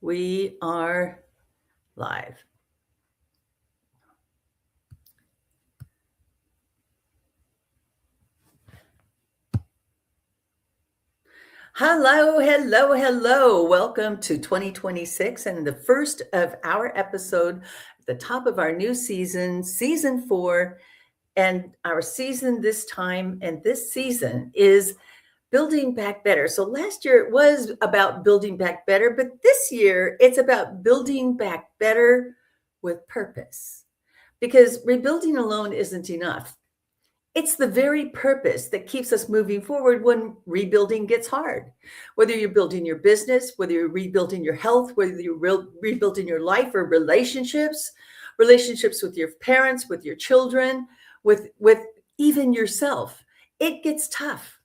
We are live. Hello, hello, hello. Welcome to 2026 and the first of our episode at the top of our new season, season 4. And our season this time and this season is Building Back Better. So last year it was about building back better, but this year it's about building back better with purpose. Because rebuilding alone isn't enough. It's the very purpose that keeps us moving forward when rebuilding gets hard. Whether you're building your business, whether you're rebuilding your health, whether you're rebuilding your life or relationships with your parents, with your children, with even yourself, it gets tough.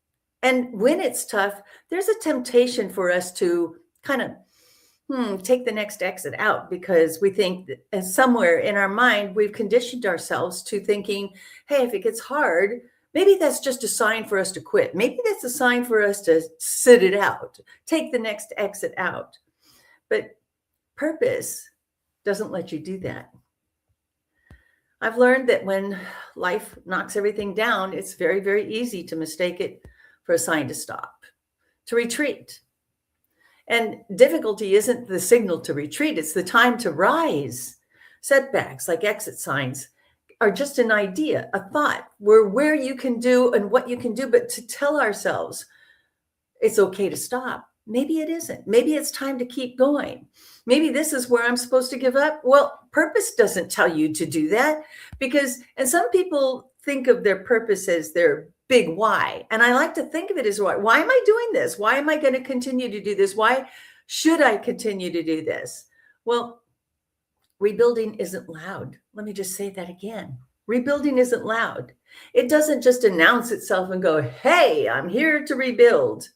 And when it's tough, there's a temptation for us to kind of take the next exit out, because we think that somewhere in our mind, we've conditioned ourselves to thinking, hey, if it gets hard, maybe that's just a sign for us to quit. Maybe that's a sign for us to sit it out, take the next exit out. But purpose doesn't let you do that. I've learned that when life knocks everything down, it's very, very easy to mistake it for a sign to stop, to retreat. And difficulty isn't the signal to retreat, it's the time to rise. Setbacks, like exit signs, are just an idea, a thought, where you can do and what you can do, but to tell ourselves it's okay to stop. Maybe it isn't. Maybe it's time to keep going. Maybe this is where I'm supposed to give up. Well, purpose doesn't tell you to do that, and some people think of their purpose as their big why. And I like to think of it as why. Why am I doing this? Why am I going to continue to do this? Why should I continue to do this? Well, rebuilding isn't loud. Let me just say that again. Rebuilding isn't loud. It doesn't just announce itself and go, hey, I'm here to rebuild.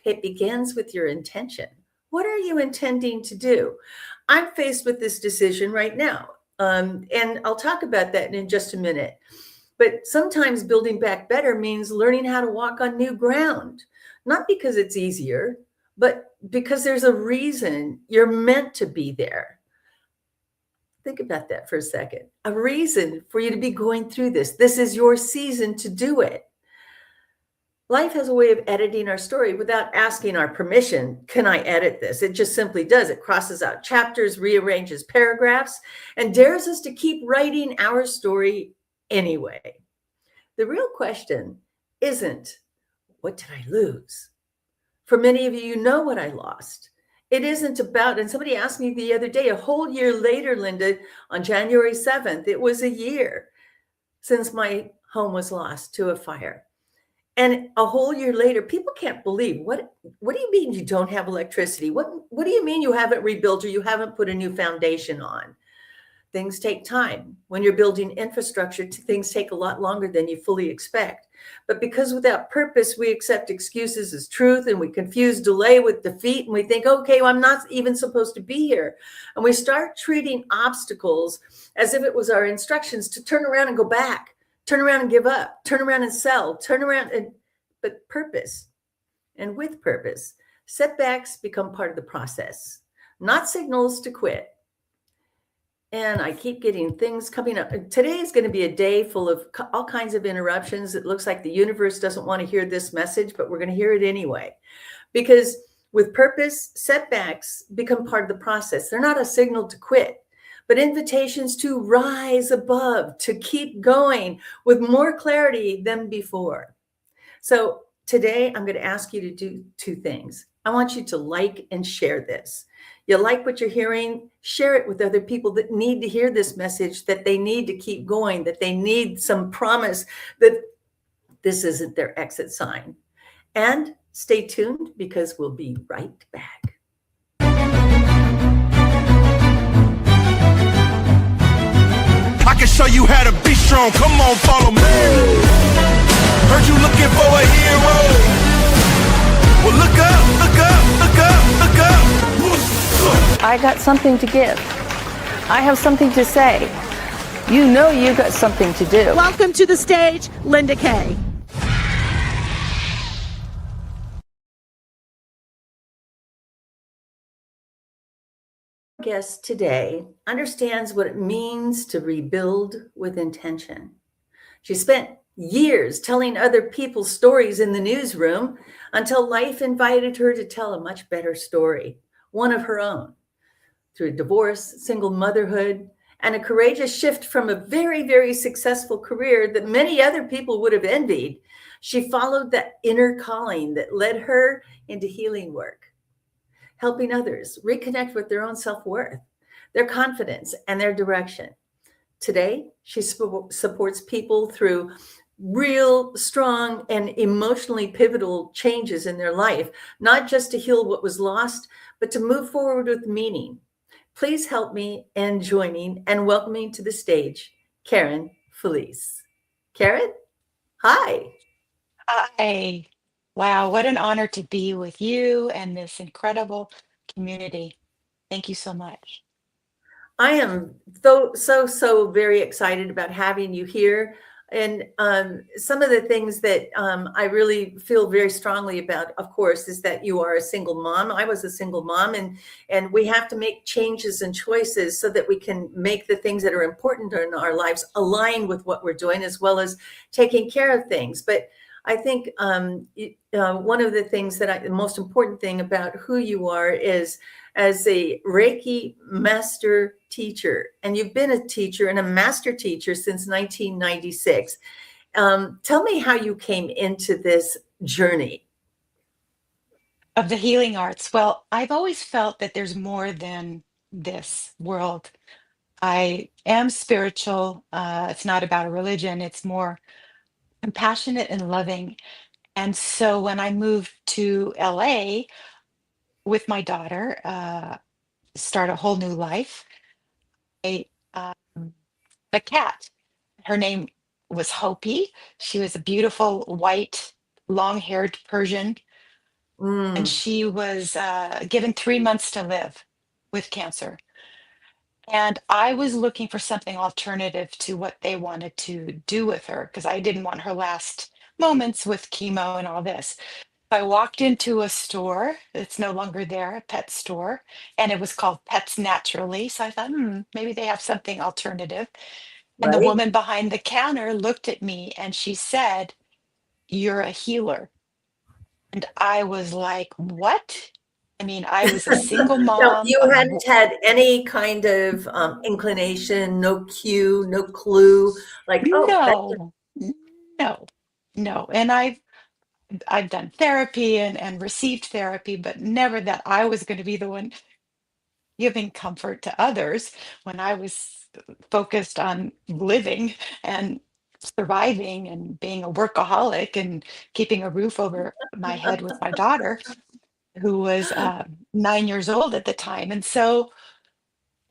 It begins with your intention. What are you intending to do? I'm faced with this decision right now. And I'll talk about that in just a minute. But sometimes building back better means learning how to walk on new ground, not because it's easier, but because there's a reason you're meant to be there. Think about that for a second. A reason for you to be going through this. This is your season to do it. Life has a way of editing our story without asking our permission. Can I edit this? It just simply does. It crosses out chapters, rearranges paragraphs, and dares us to keep writing our story anyway. The real question isn't, what did I lose? For many of you, you know what I lost. It isn't about, and somebody asked me the other day, a whole year later, Linda, on January 7th, it was a year since my home was lost to a fire. And a whole year later, people can't believe, what do you mean you don't have electricity? What do you mean you haven't rebuilt or you haven't put a new foundation on? Things take time. When you're building infrastructure, things take a lot longer than you fully expect. But because without purpose, we accept excuses as truth, and we confuse delay with defeat, and we think, okay, well, I'm not even supposed to be here. And we start treating obstacles as if it was our instructions to turn around and go back, turn around and give up, turn around and sell, but purpose. And with purpose, setbacks become part of the process, not signals to quit. And I keep getting things coming up. Today is going to be a day full of all kinds of interruptions. It looks like the universe doesn't want to hear this message, but we're going to hear it anyway. Because with purpose, setbacks become part of the process. They're not a signal to quit, but invitations to rise above, to keep going with more clarity than before. So today I'm going to ask you to do two things. I want you to like and share this. You like what you're hearing, share it with other people that need to hear this message, that they need to keep going, that they need some promise that this isn't their exit sign. And stay tuned, because we'll be right back. I can show you how to be strong. Come on, follow me. Heard you looking for a hero. Well, look up, look up, look up, look up. I got something to give. I have something to say. You know you got something to do. Welcome to the stage, Linda Kaye. Guest today understands what it means to rebuild with intention. She spent years telling other people's stories in the newsroom until life invited her to tell a much better story, one of her own. Through divorce, single motherhood, and a courageous shift from a very, very successful career that many other people would have envied, she followed that inner calling that led her into healing work, helping others reconnect with their own self-worth, their confidence, and their direction. Today, she supports people through real strong and emotionally pivotal changes in their life, not just to heal what was lost, but to move forward with meaning. Please help me in joining and welcoming to the stage, Karen Felice. Karen, hi. Hi. Wow, what an honor to be with you and this incredible community. Thank you so much. I am so very excited about having you here. And some of the things that I really feel very strongly about, of course, is that you are a single mom. I was a single mom, and we have to make changes and choices so that we can make the things that are important in our lives align with what we're doing, as well as taking care of things. But I think one of the things the most important thing about who you are is as a Reiki Master Teacher. And you've been a teacher and a Master Teacher since 1996. Tell me how you came into this journey. Of the healing arts, well, I've always felt that there's more than this world. I am spiritual. It's not about a religion, it's more compassionate and loving. And so when I moved to LA with my daughter, start a whole new life, I, um, the cat. Her name was Hopi. She was a beautiful white, long-haired Persian, and Mm, she was given 3 months to live with cancer. And I was looking for something alternative to what they wanted to do with her because I didn't want her last moments with chemo and all this. I walked into a store that's no longer there, a pet store, and it was called Pets Naturally. So I thought, maybe they have something alternative. And the right? woman behind the counter looked at me and she said, "You're a healer." And I was like, "What?" I mean, I was a single Now, mom you of hadn't had any kind of inclination, no cue, no clue, like, oh, that's no, no, no. And I've done therapy and received therapy, but never that I was going to be the one giving comfort to others when I was focused on living and surviving and being a workaholic and keeping a roof over my head with my daughter, who was 9 years old at the time. And so,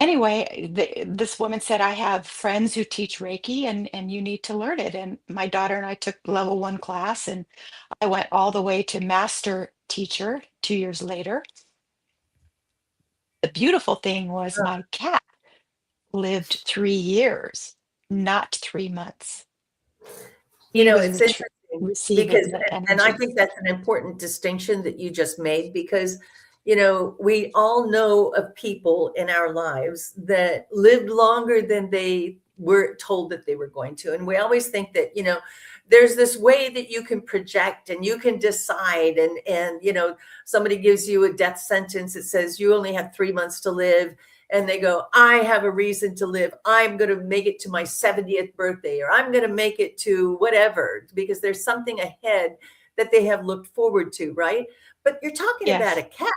anyway, this woman said, "I have friends who teach Reiki and you need to learn it." And my daughter and I took level one class, and I went all the way to master teacher 2 years later. The beautiful thing was my cat lived 3 years, not 3 months. You He know, was it's interesting receiving because, the and I energy. think that's an important distinction that you just made because, we all know of people in our lives that lived longer than they were told that they were going to. And we always think that, there's this way that you can project and you can decide and somebody gives you a death sentence that says you only have 3 months to live, and they go, I have a reason to live. I'm going to make it to my 70th birthday, or I'm going to make it to whatever, because there's something ahead that they have looked forward to, right? But you're talking about a Yes. cat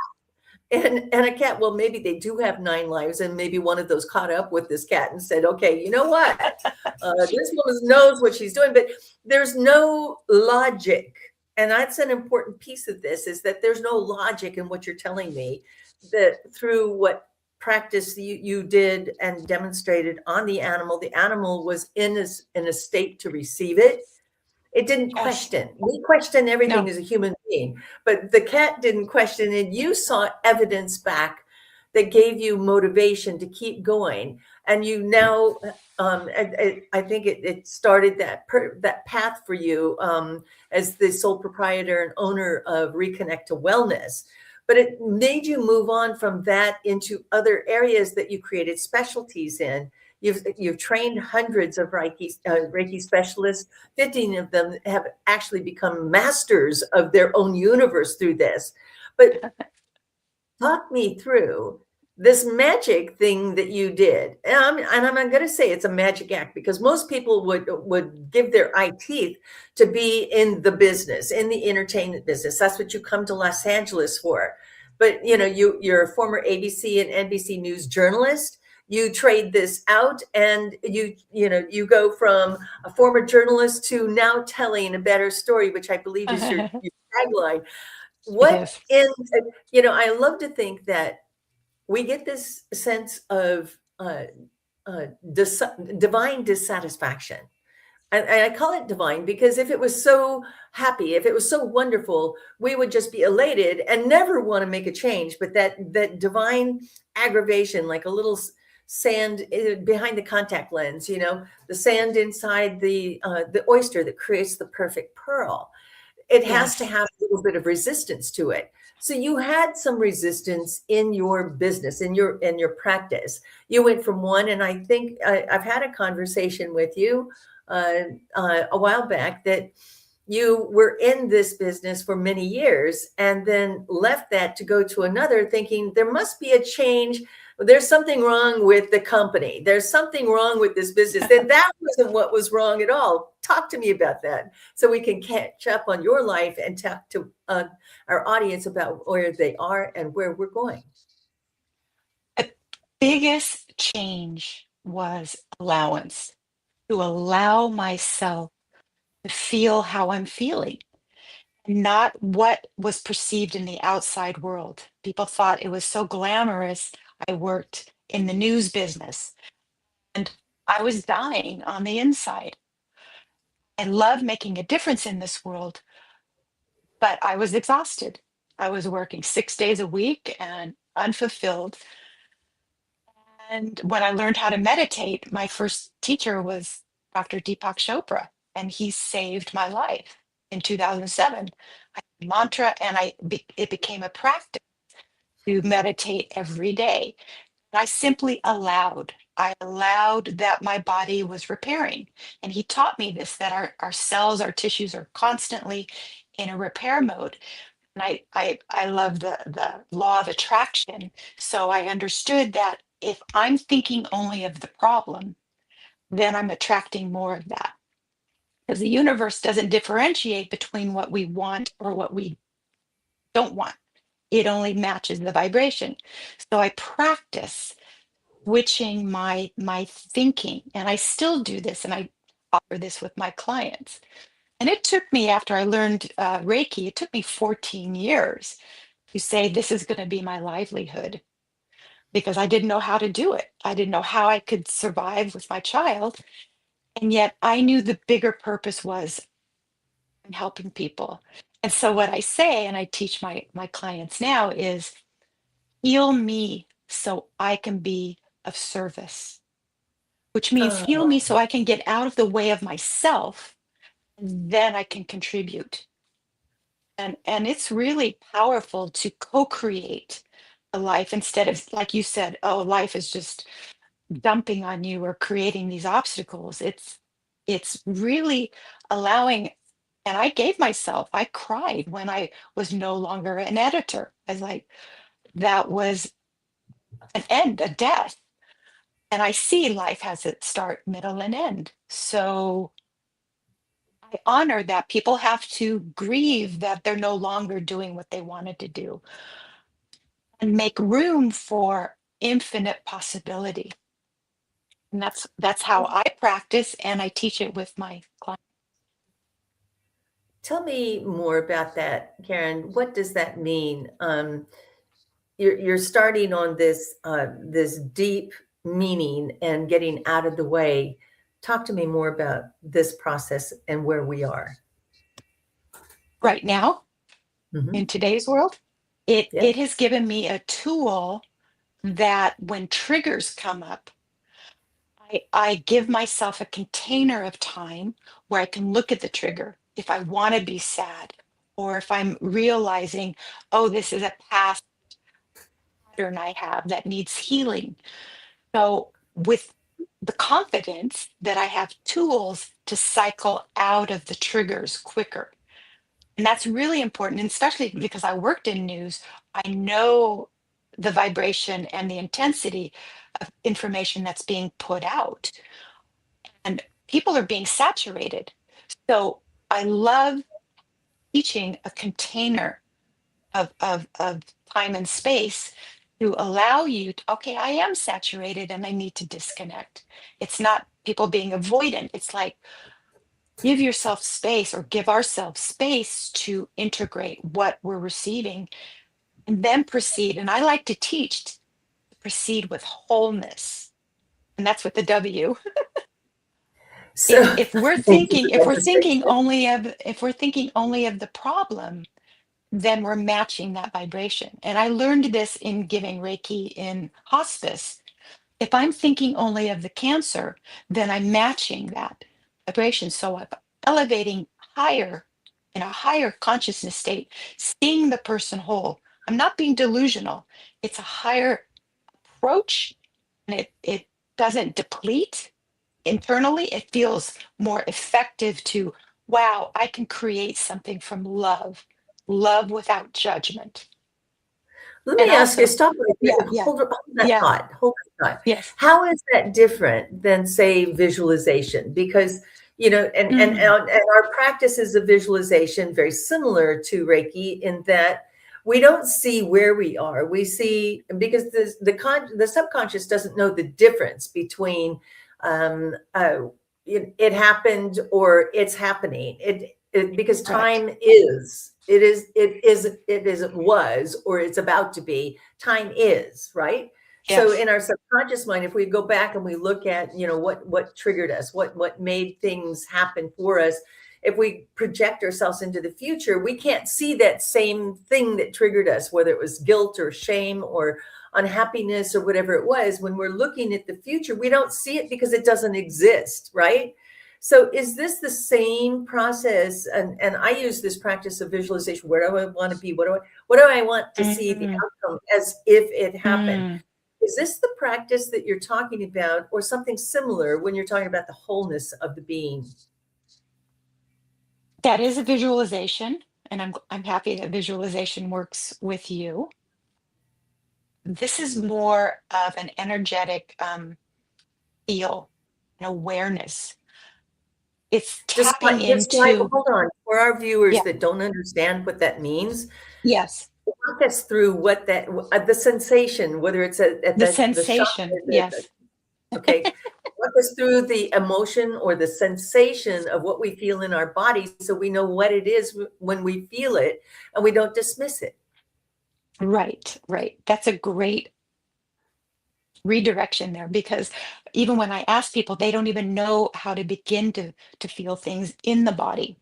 and a cat. Well, maybe they do have 9 lives, and maybe one of those caught up with this cat and said, okay, you know what? This woman knows what she's doing, but there's no logic. And that's an important piece of this, is that there's no logic in what you're telling me, that through what practice you did and demonstrated on the animal was in a state to receive it. It didn't Yes. question. We question everything No. as a human being, but the cat didn't question, and you saw evidence back that gave you motivation to keep going. And you now, I think it started that path for you as the sole proprietor and owner of Reconnect to Wellness. but it made you move on from that into other areas that you created specialties in. You've trained hundreds of Reiki specialists. 15 of them have actually become masters of their own universe through this. But talk me through this magic thing that you did. And I'm going to say it's a magic act, because most people would give their eye teeth to be in the business, in the entertainment business. That's what you come to Los Angeles for. But you're a former ABC and NBC News journalist. You trade this out, and you go from a former journalist to now telling a better story, which I believe is your tagline. It What is. in I love to think that we get this sense of divine dissatisfaction. And I call it divine because if it was so happy, if it was so wonderful, we would just be elated and never want to make a change. But that divine aggravation, like a little sand behind the contact lens, the sand inside the oyster that creates the perfect pearl. It has to Yes. have a little bit of resistance to it. So you had some resistance in your business, in your practice. You went from one, and I think I've had a conversation with you a while back that you were in this business for many years and then left that to go to another, thinking there must be a change. There's something wrong with the company. There's something wrong with this business. And that wasn't what was wrong at all. Talk to me about that so we can catch up on your life and talk to our audience about where they are and where we're going. The biggest change was allowance, to allow myself to feel how I'm feeling, not what was perceived in the outside world. People thought it was so glamorous. I worked in the news business and I was dying on the inside. I love making a difference in this world, but I was exhausted. I was working 6 days a week and unfulfilled. And when I learned how to meditate, my first teacher was Dr. Deepak Chopra, and he saved my life in 2007. I had a mantra, and it became a practice to meditate every day. I simply allowed. I allowed that my body was repairing. And he taught me this, that our cells, our tissues are constantly in a repair mode. And I love the law of attraction. So I understood that if I'm thinking only of the problem, then I'm attracting more of that. Because the universe doesn't differentiate between what we want or what we don't want. It only matches the vibration. So I practice switching my thinking, and I still do this, and I offer this with my clients. And it took me, after I learned Reiki, it took me 14 years to say this is going to be my livelihood, because I didn't know how to do it. I didn't know how I could survive with my child, and yet I knew the bigger purpose was in helping people. And so what I say, and I teach my clients now, is heal me so I can be of service, which means heal me so I can get out of the way of myself, and then I can contribute. And it's really powerful to co-create a life, instead of, like you said, oh, life is just dumping on you or creating these obstacles. It's really allowing. And I gave myself, I cried when I was no longer an editor. I was like, that was an end, a death. And I see life has its start, middle, and end. So I honor that people have to grieve that they're no longer doing what they wanted to do, and make room for infinite possibility. And that's how I practice, and I teach it with my clients. Tell me more about that, Karen. What does that mean? You're starting on this deep meaning and getting out of the way. Talk to me more about this process and where we are. Right now, Mhm. in today's world, it Yeah. it has given me a tool that when triggers come up, I give myself a container of time where I can look at the trigger. If I want to be sad, or if I'm realizing, oh, this is a past pattern I have that needs healing. So, with the confidence that I have tools to cycle out of the triggers quicker. And that's really important, and especially because I worked in news, I know the vibration and the intensity of information that's being put out, and people are being saturated. So I love teaching a container of time and space to allow you to, okay, I am saturated and I need to disconnect. It's not people being avoidant. It's like, give yourself space, or give ourselves space to integrate what we're receiving and then proceed. And I like to teach to proceed with wholeness. And that's with the W. So If we're thank you thinking, for that distinction. if we're thinking only of the problem, then we're matching that vibration. And I learned this in giving Reiki in hospice. If I'm thinking only of the cancer, then I'm matching that vibration. So I'm elevating higher, in a higher consciousness state, seeing the person whole. I'm not being delusional. It's a higher approach, and it doesn't deplete internally. It feels more effective to, wow, I can create something from love, love without judgment. Let And me ask you, also, stop right yeah, there. yeah, Hold that yeah, thought. Hold that thought. yes. How is that different than, say, visualization? Because, Mm, and our practices of visualization very similar to Reiki in that we don't see where we are. We see, because the subconscious doesn't know the difference between um, uh, it happened or it's happening. Because correct. time is, it was, or it's about to be. Time is, right? So Yes. in our subconscious mind, if we go back and we look at, what triggered us, what made things happen for us, if we project ourselves into the future, we can't see that same thing that triggered us, whether it was guilt or shame or unhappiness or whatever it was. When we're looking at the future, we don't see it because it doesn't exist, right? So is this the same process? And I use this practice of visualization. Where do I want to be? What do I want to see the Mm, outcome as if it happened? mm. Is this the practice that you're talking about, or something similar when you're talking about the wholeness of the being? That is a visualization, and I'm happy that visualization works with you. This is more of an energetic feel, an awareness. It's tapping Describe, into, hold on, for our viewers yeah, that don't understand what that means, yes, walk us through what that, the sensation, whether it's at the the shop, sensation, yes. okay. Walk us through the emotion or the sensation of what we feel in our body so we know what it is when we feel it and we don't dismiss it. Right, right. That's a great redirection there, because even when I ask people, they don't even know how to begin to feel things in the body.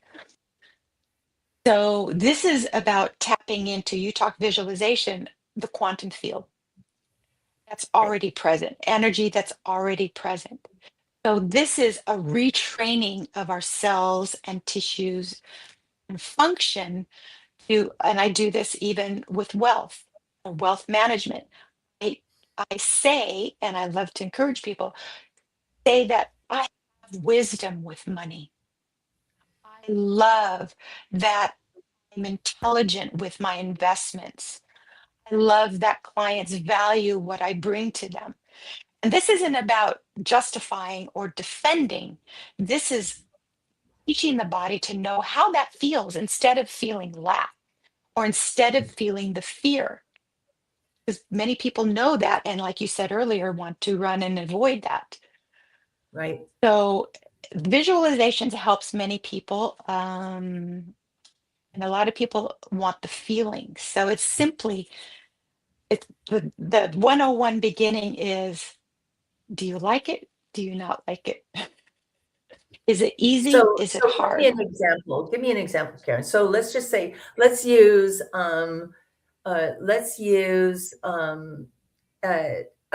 So this is about tapping into, you talk visualization, the quantum field that's Okay. already present, energy that's already present. So this is a retraining of our cells and tissues and function to, and I do this even with wealth or wealth management. I, I say, and I love to encourage people, say that I have wisdom with money. I love that I'm intelligent with my investments. I love that clients value what I bring to them. And this isn't about justifying or defending. This is teaching the body to know how that feels instead of feeling lack, or instead of feeling the fear. Because many people know that. And like you said earlier, want to run and avoid that. Right. So visualizations helps many people. And a lot of people want the feeling. So it's simply, it's the 101 beginning is, do you like it? Do you not like it? Is it easy? So, Is it so give me hard? an example. Give me an example, Karen. So let's just say, let's use a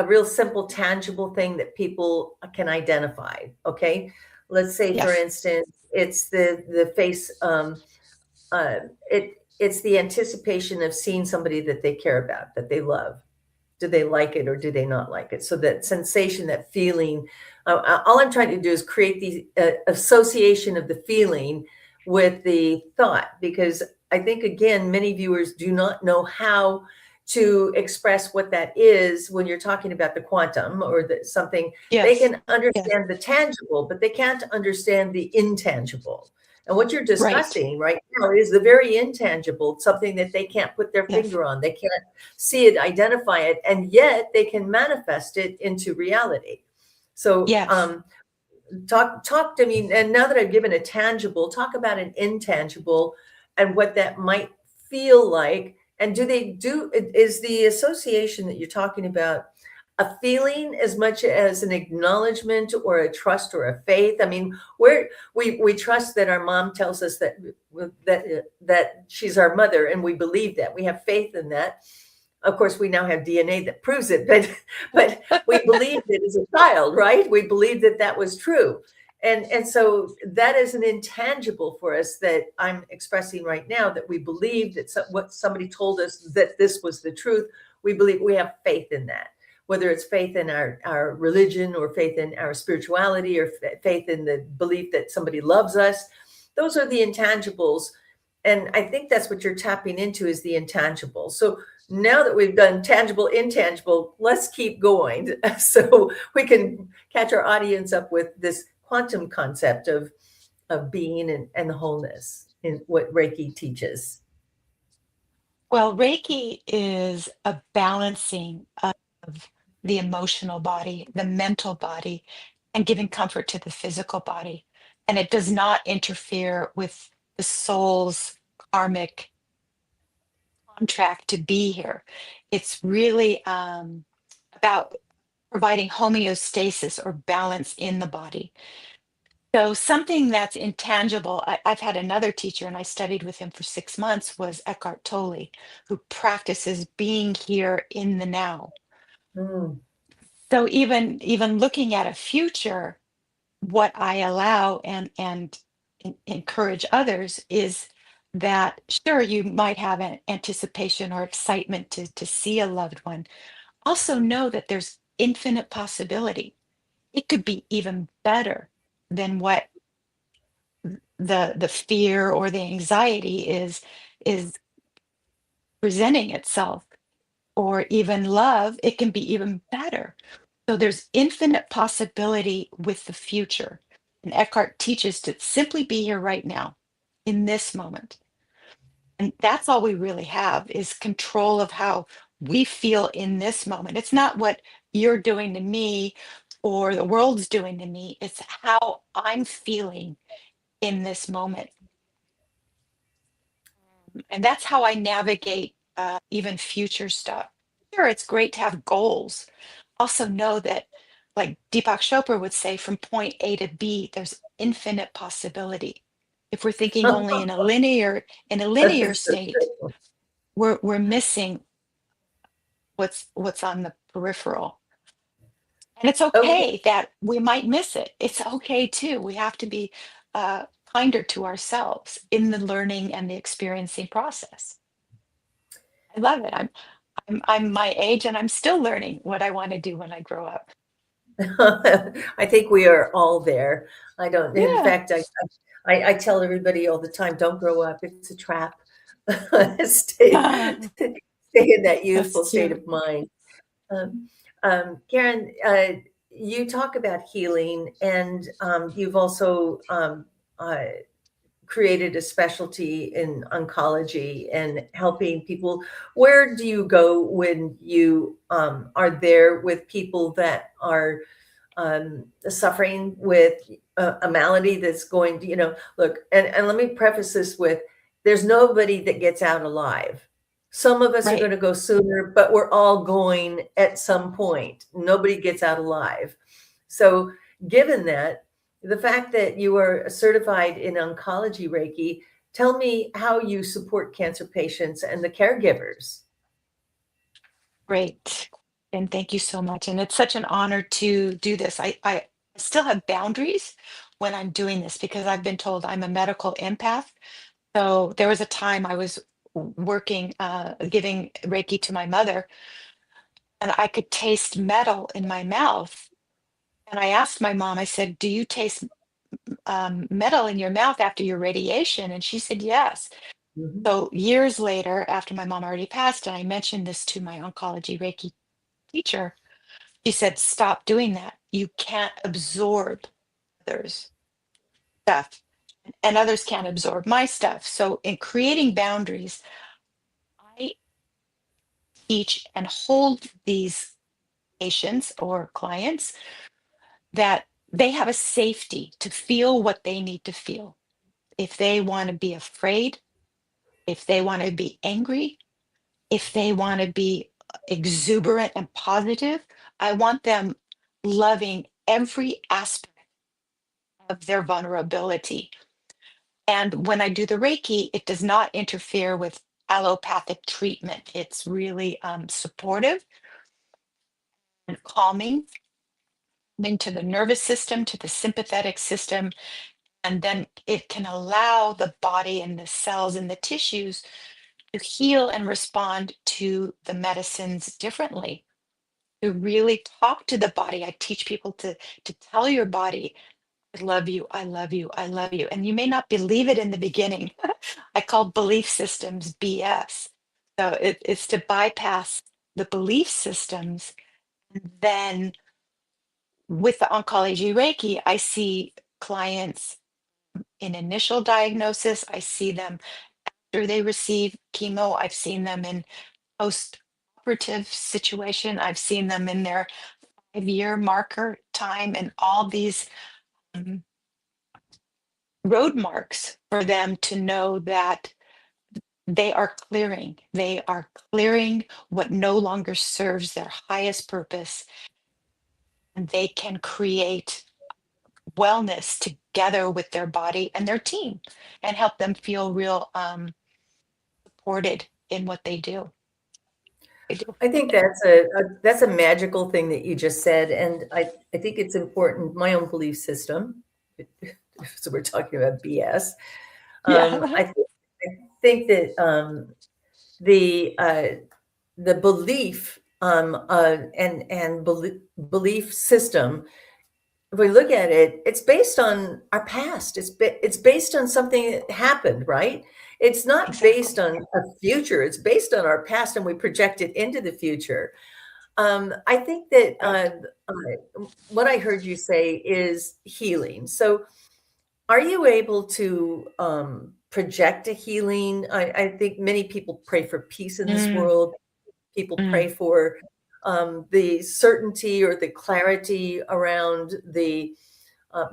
real simple, tangible thing that people can identify. Okay, let's say, for Yes. instance, it's the face it's the anticipation of seeing somebody that they care about, that they love. Do they like it or do they not like it? So that sensation, that feeling, all I'm trying to do is create the association of the feeling with the thought, because I think, again, many viewers do not know how to express what that is when you're talking about the quantum or something. They Yes. can Yes. understand the tangible, but they can't understand the intangible. And what you're Right. discussing right now is the very intangible, something that they can't put their Yes. finger on. They can't see it, identify it, and yet they can manifest it into reality. So Yes. talk to me, and now that I've given a tangible, talk about an intangible and what that might feel like. And is the association that you're talking about a feeling as much as an acknowledgement or a trust or a faith? I mean, where we trust that our mom tells us that she's our mother, and we believe that. We have faith in that. Of course, we now have DNA that proves it, but we believed it as a child, right? We believed that that was true. And so that is an intangible for us that I'm expressing right now, that we believe that what somebody told us, that this was the truth. We believe, we have faith in that, whether it's faith in our religion or faith in our spirituality or faith in the belief that somebody loves us. Those are the intangibles. And I think that's what you're tapping into, is the intangible. So now that we've done tangible, intangible, let's keep going so we can catch our audience up with this quantum concept of being and wholeness in what Reiki teaches. Well, Reiki is a balancing of the emotional body, the mental body, and giving comfort to the physical body. And it does not interfere with the soul's karmic contract to be here. It's really about providing homeostasis or balance in the body. So something that's intangible, I've had another teacher and I studied with him for 6 months, was Eckhart Tolle, who practices being here in the now. Mm. So even looking at a future, what I allow and encourage others is that, sure, you might have an anticipation or excitement to see a loved one. Also know that there's infinite possibility. It could be even better than what the fear or the anxiety is presenting itself. Or even love, it can be even better. So there's infinite possibility with the future. And Eckhart teaches to simply be here right now, in this moment. And that's all we really have, is control of how we feel in this moment. It's not what you're doing to me or the world's doing to me. It's how I'm feeling in this moment. And that's how I navigate even future stuff. Sure, it's great to have goals. Also know that, like Deepak Chopra would say, from point A to B, there's infinite possibility. If we're thinking only in a linear That's so state, true. we're missing what's on the peripheral. And it's Okay. okay that we might miss it. It's okay too. We have to be kinder to ourselves in the learning and the experiencing process. I love it. I'm my age and I'm still learning what I want to do when I grow up. I think we are all there. I don't, in Yeah. fact, I tell everybody all the time, don't grow up. It's a trap. Stay, Ah, stay in that that's youthful state cute. of mind. Um, Karen, you talk about healing, and you've also created a specialty in oncology and helping people. Where do you go when you are there with people that are suffering with a malady that's going to, look, and let me preface this with, there's nobody that gets out alive. Some of us are going Right. to go sooner, but we're all going at some point. Nobody gets out alive. So given that, the fact that you are certified in oncology Reiki, tell me how you support cancer patients and the caregivers. Great. And thank you so much. And it's such an honor to do this. I still have boundaries when I'm doing this because I've been told I'm a medical empath. So there was a time I was working, giving Reiki to my mother, and I could taste metal in my mouth. And I asked my mom, I said, "Do you taste metal in your mouth after your radiation?" And she said, "Yes." Mhm. So years later, after my mom already passed, and I mentioned this to my oncology Reiki teacher, she said, "Stop doing that. You can't absorb others' stuff, and others can't absorb my stuff." So in creating boundaries, I teach and hold these patients or clients that they have a safety to feel what they need to feel. If they want to be afraid, if they want to be angry, if they want to be exuberant and positive, I want them loving every aspect of their vulnerability. And when I do the Reiki, it does not interfere with allopathic treatment. It's really supportive and calming into the nervous system, to the sympathetic system, and then it can allow the body and the cells and the tissues to heal and respond to the medicines differently. To really talk to the body. I teach people to tell your body, "I love you, I love you, I love you." And you may not believe it in the beginning. I call belief systems BS. So it's to bypass the belief systems. And then with the oncology Reiki, I see clients in initial diagnosis. I see them after they receive chemo. I've seen them in post-operative situation. I've seen them in their 5-year marker time, and all these um, road marks for them to know that they are clearing what no longer serves their highest purpose, and they can create wellness together with their body and their team and help them feel real supported in what they do. I think that's a magical thing that you just said, and I think it's important. My own belief system, so we're talking about BS. Yeah. I think that the the belief and belief system, if we look at it, it's based on our past. It's based on something that happened, right? It's not based Exactly. on a future. It's based on our past, and we project it into the future. I think that Correct. what I heard you say is healing. So, are you able to project a healing? I think many people pray for peace in this Mm, world. People mm, pray for the certainty or the clarity around the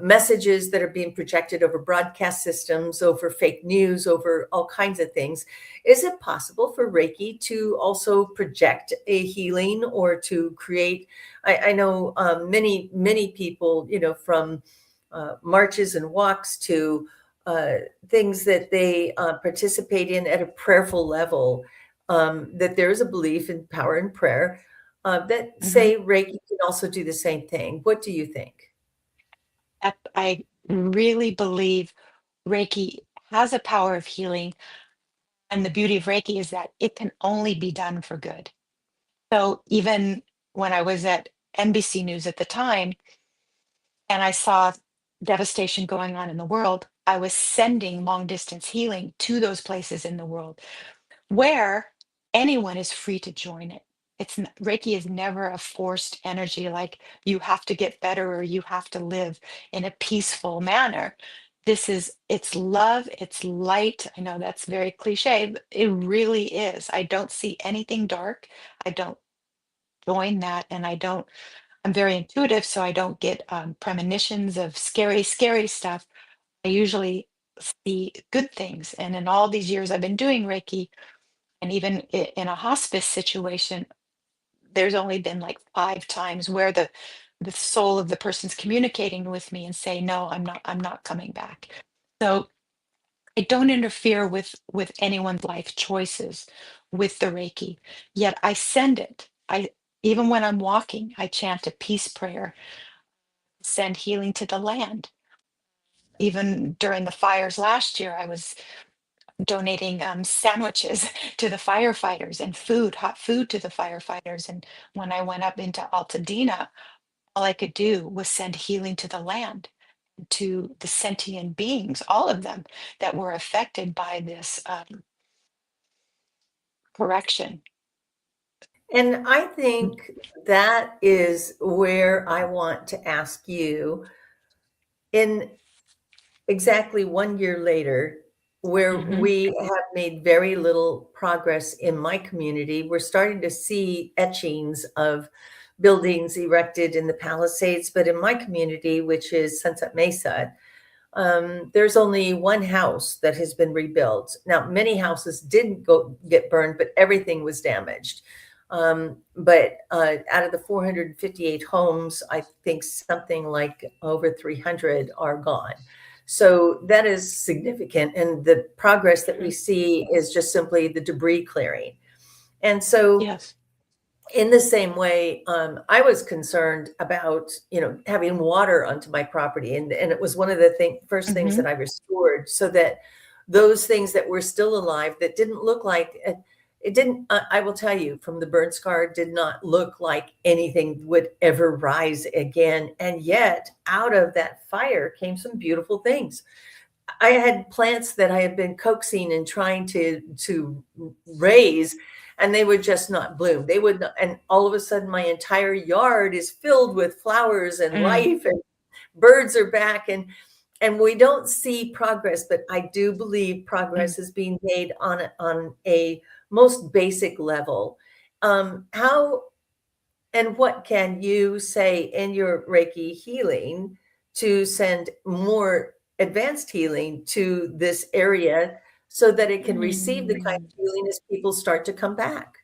messages that are being projected over broadcast systems, over fake news, over all kinds of things. Is it possible for Reiki to also project a healing or to create? I know many people, from marches and walks to uh, things that they participate in at a prayerful level, that there is a belief in power and prayer, that mhm. say Reiki can also do the same thing. What do you think? I really believe Reiki has a power of healing. And the beauty of Reiki is that it can only be done for good. So even when I was at NBC News at the time and I saw devastation going on in the world, I was sending long distance healing to those places in the world where anyone is free to join it. Reiki is never a forced energy like you have to get better or you have to live in a peaceful manner. It's love, it's light. I know that's very cliche, but it really is. I don't see anything dark. I don't join that, and I'm very intuitive, so I don't get premonitions of scary, scary stuff. I usually see good things. And in all these years I've been doing Reiki, and even in a hospice situation, there's only been like 5 times where the soul of the person's communicating with me and say, "No, I'm not coming back." So I don't interfere with anyone's life choices with the Reiki, yet I send it. I Even when I'm walking, I chant a peace prayer, send healing to the land. Even during the fires last year, I was donating sandwiches to the firefighters and food, hot food to the firefighters. And when I went up into Altadena, all I could do was send healing to the land, to the sentient beings, all of them that were affected by this correction. And I think that is where I want to ask you in exactly 1 year later, where Mhm. we have made very little progress in my community. We're starting to see etchings of buildings erected in the Palisades, but in my community, which is Sunset Mesa, there's only one house that has been rebuilt. Now, many houses didn't get burned, but everything was damaged. But out of the 458 homes, I think something like over 300 are gone. So that is significant. And the progress that we Mhm. see is just simply the debris clearing. And so Yes. in the same way, I was concerned about, having water onto my property, and it was one of the first things Hmm. that I restored, so that those things that were still alive that didn't look like it didn't. I will tell you, from the burn scar, did not look like anything would ever rise again, and yet out of that fire came some beautiful things. I had plants that I had been coaxing and trying to raise, and they would just not bloom. They would not, and all of a sudden, my entire yard is filled with flowers and Mm, life, and birds are back, and we don't see progress, but I do believe mm. progress is being made on a most basic level. How and what can you say in your Reiki healing to send more advanced healing to this area so that it can receive the kind Mm. of healing as people start to come back?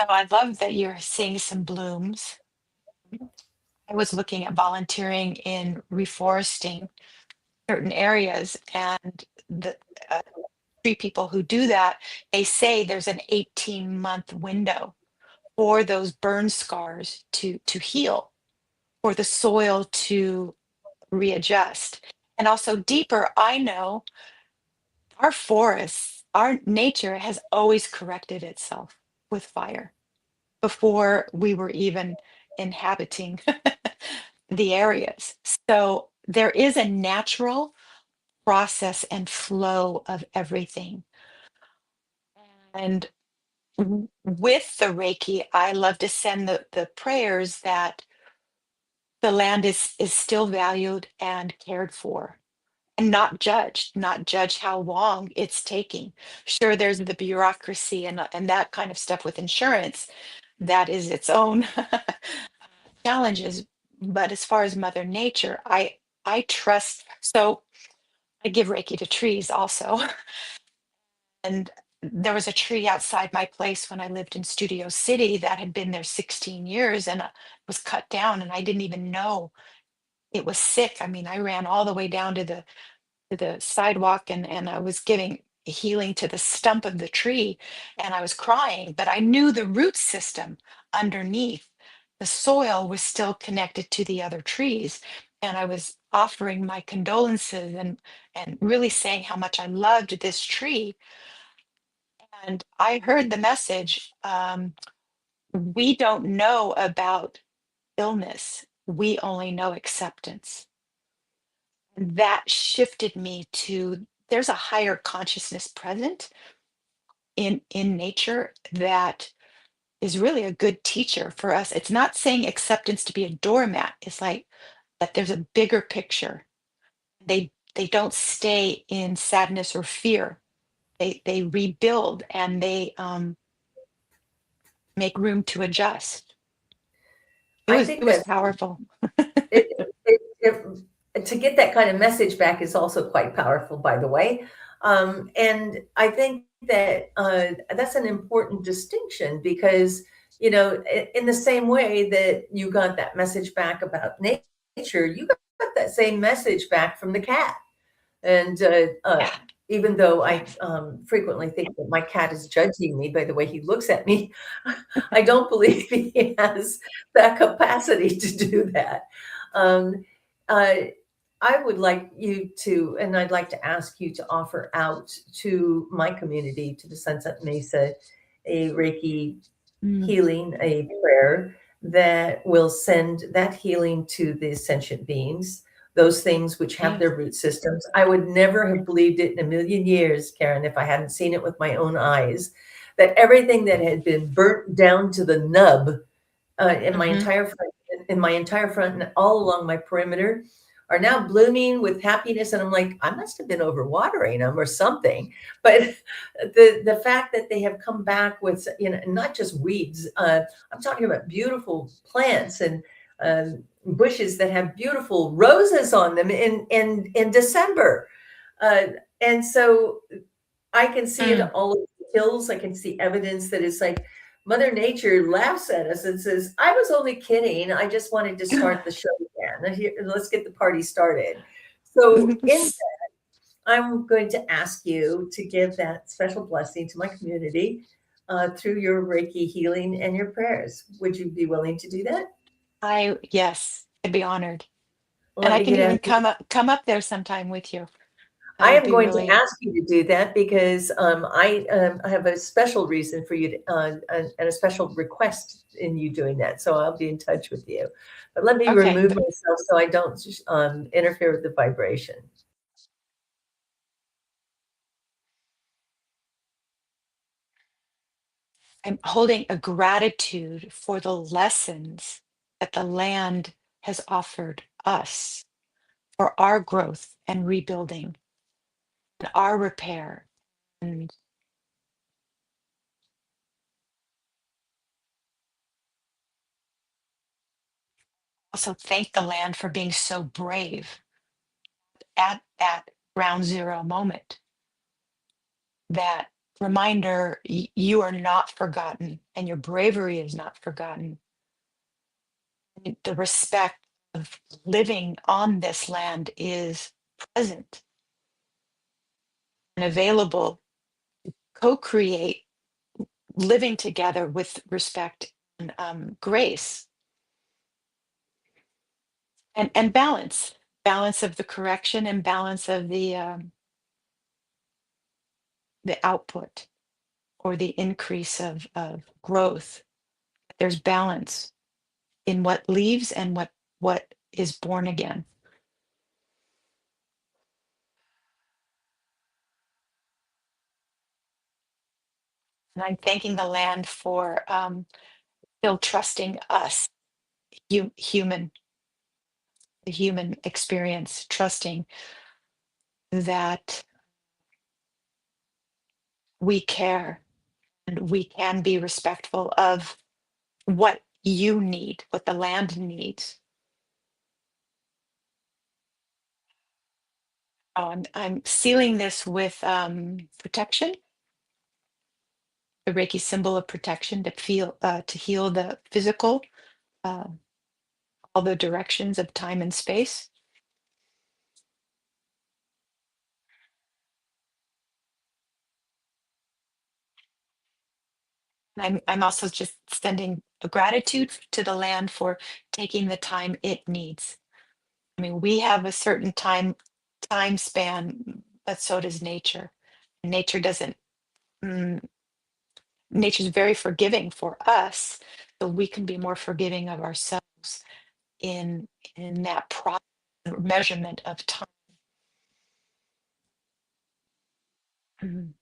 So I love that you're seeing some blooms. I was looking at volunteering in reforesting certain areas, and the uh, tree people who do that, they say there's an 18-month window for those burn scars to heal, for the soil to readjust. And also deeper, I know our forests, our nature has always corrected itself with fire before we were even inhabiting the areas. So there is a natural process and flow of everything. And with the Reiki, I love to send the prayers that the land is still valued and cared for and not judged how long it's taking. Sure, there's the bureaucracy and that kind of stuff with insurance that is its own challenges. But as far as Mother Nature, I trust. So I give Reiki to trees also. And there was a tree outside my place when I lived in Studio City that had been there 16 years and was cut down, and I didn't even know it was sick. I mean, I ran all the way down to the sidewalk and I was giving healing to the stump of the tree and I was crying, but I knew the root system underneath. The soil was still connected to the other trees. And I was offering my condolences and really saying how much I loved this tree. And I heard the message, we don't know about illness. We only know acceptance. That shifted me to there's a higher consciousness present in nature that is really a good teacher for us. It's not saying acceptance to be a doormat. It's like that there's a bigger picture. They don't stay in sadness or fear. They rebuild and they make room to adjust. It I was think it was that powerful. it, to get that kind of message back is also quite powerful, by the way. And I think that that's an important distinction because, in the same way that you got that message back about nature, you got that same message back from the cat. And Yeah, even though I yes. frequently think that my cat is judging me by the way he looks at me, I don't believe he has that capacity to do that. Um, uh, I would like you to, and I'd like to ask you to offer out to my community, to the Sunset Mesa, a Reiki Mm, healing, a prayer that will send that healing to the sentient beings, those things which have yeah. their root systems. I would never have believed it in a million years, Karen, if I hadn't seen it with my own eyes, that everything that had been burnt down to the nub in my Hmm. entire front, in my entire front and all along my perimeter are now blooming with happiness. And I'm like, I must have been overwatering them or something. But the fact that they have come back with, not just weeds, I'm talking about beautiful plants and bushes that have beautiful roses on them in December. Uh, and so I can see it Mm. all over the hills. I can see evidence that it's like Mother Nature laughs at us and says, I was only kidding. I just wanted to start the show again. Let's get the party started. So, in I'm going to ask you to give that special blessing to my community through your Reiki healing and your prayers. Would you be willing to do that? Yes, I'd be honored. And Let I me can get even out. come up there sometime with you. That I would am be going to really ask you to do that because I have a special reason for you to, and a special request in you doing that. So I'll be in touch with you. But let me okay. remove myself so I don't interfere with the vibration. I'm holding a gratitude for the lessons that the land has offered us for our growth and rebuilding and our repair. And also thank the land for being so brave at that ground zero moment. That reminder, you are not forgotten and your bravery is not forgotten. The respect of living on this land is present and available, co-create living together with respect and grace and balance of the correction and balance of the output or the increase of growth. There's balance in what leaves and what is born again. And I'm thanking the land for still trusting us, human, the human experience, trusting that we care and we can be respectful of what you need, what the land needs. Oh, I'm sealing this with protection, the Reiki symbol of protection to heal the physical, uh, all the directions of time and space. And I'm also just sending a gratitude to the land for taking the time it needs. I mean, we have a certain time span, but so does nature. Nature doesn't. mm, Nature's very forgiving for us, so we can be more forgiving of ourselves in that measurement of time. Mhm.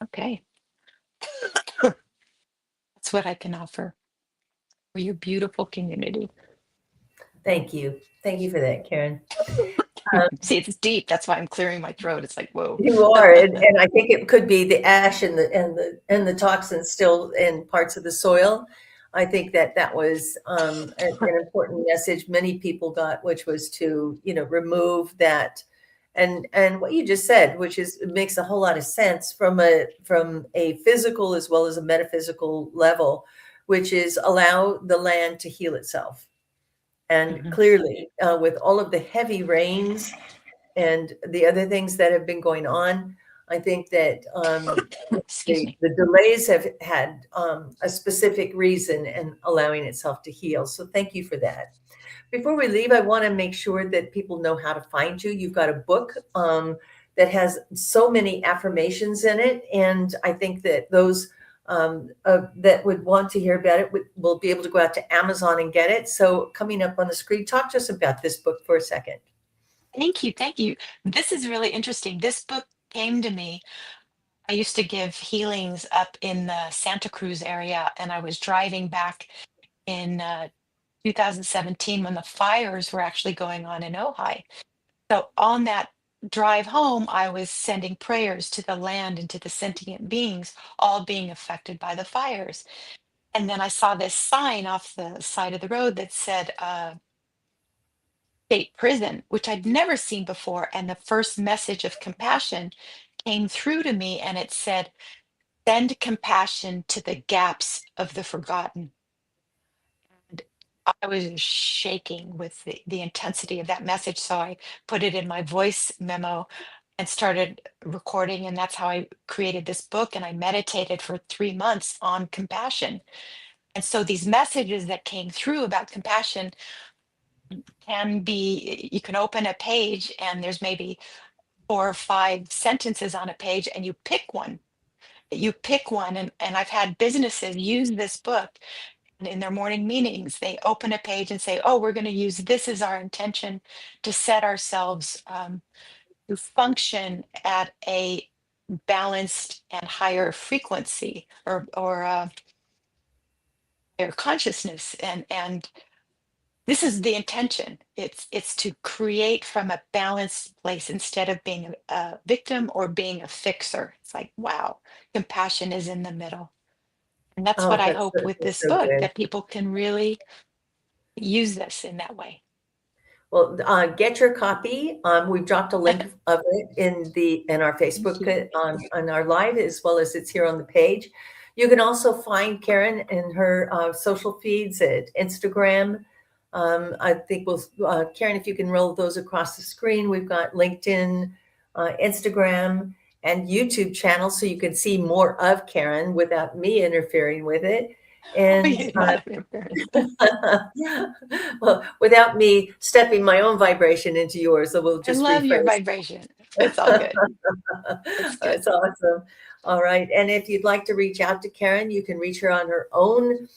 Okay, that's what I can offer for your beautiful community. Thank you. Thank you for that, Karen. Um, See, it's deep. That's why I'm clearing my throat. It's like, whoa. you are, and I think it could be the ash and the toxins still in parts of the soil. I think that was an important message many people got, which was to remove that, and what you just said, which is it makes a whole lot of sense from a physical as well as a metaphysical level, which is allow the land to heal itself. And Mhm. clearly, with all of the heavy rains and the other things that have been going on, I think that Excuse me. the delays have had a specific reason and allowing itself to heal. So thank you for that. Before we leave, I want to make sure that people know how to find you. You've got a book that has so many affirmations in it. And I think that those that would want to hear about it will be able to go out to Amazon and get it. So coming up on the screen, talk to us about this book for a second. Thank you. Thank you. This is really interesting. This book came to me. I used to give healings up in the Santa Cruz area, and I was driving back in 2017 when the fires were actually going on in Ojai. So on that drive home, I was sending prayers to the land and to the sentient beings, all being affected by the fires. And then I saw this sign off the side of the road that said state prison, which I'd never seen before. And the first message of compassion came through to me, and it said, send compassion to the gaps of the forgotten. And I was shaking with the intensity of that message. So I put it in my voice memo and started recording. And that's how I created this book. And I meditated for 3 months on compassion. And so these messages that came through about compassion can be, you can open a page and there's maybe 4 or 5 sentences on a page, and you pick one. And I've had businesses use this book, and in their morning meetings, they open a page and say, oh, we're going to use this as our intention to set ourselves to function at a balanced and higher frequency or higher consciousness. And this is the intention. It's to create from a balanced place instead of being a victim or being a fixer. It's like, wow, compassion is in the middle. And that's Oh, what I that's hope with this so book, good. that people can really use this in that way. Well, get your copy. We've dropped a link of it in our Facebook on our live, as well as it's here on the page. You can also find Karen in her social feeds at Instagram. I think Karen, if you can roll those across the screen, we've got LinkedIn, Instagram, and YouTube channels, so you can see more of Karen without me interfering with it. And well, without me stepping my own vibration into yours, so we'll just I love your rephrase. vibration. It's all good. It's awesome. All right. And if you'd like to reach out to Karen, you can reach her on her own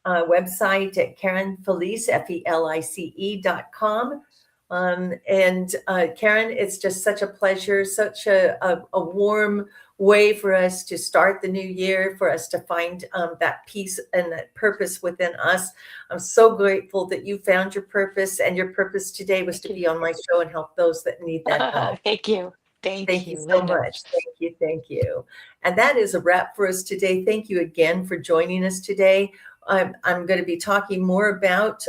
website at KarenFelice, FELICE.com. And Karen, it's just such a pleasure, such a warm way for us to start the new year, for us to find that peace and that purpose within us. I'm so grateful that you found your purpose, and your purpose today was to be on my show and help those that need that help. Thank you. Thank you so Linda. much. Thank you. And that is a wrap for us today. Thank you again for joining us today. I'm going to be talking more about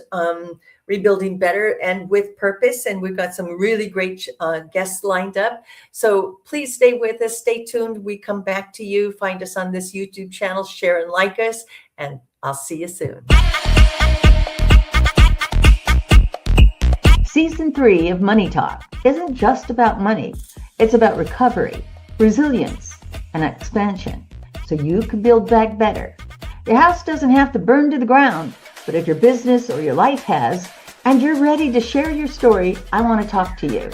rebuilding better and with purpose. And we've got some really great guests lined up. So please stay with us. Stay tuned. We come back to you. Find us on this YouTube channel, share and like us, and I'll see you soon. Season 3 of Money Talk isn't just about money. It's about recovery, resilience, and expansion, so you can build back better. Your house doesn't have to burn to the ground, but if your business or your life has, and you're ready to share your story, I want to talk to you.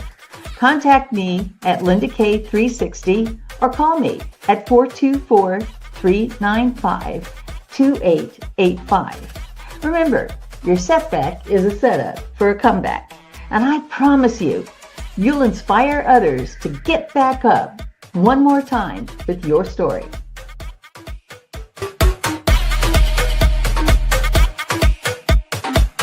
Contact me at LindaK360 or call me at 424-395-2885. Remember, your setback is a setup for a comeback, and I promise you'll inspire others to get back up one more time with your story.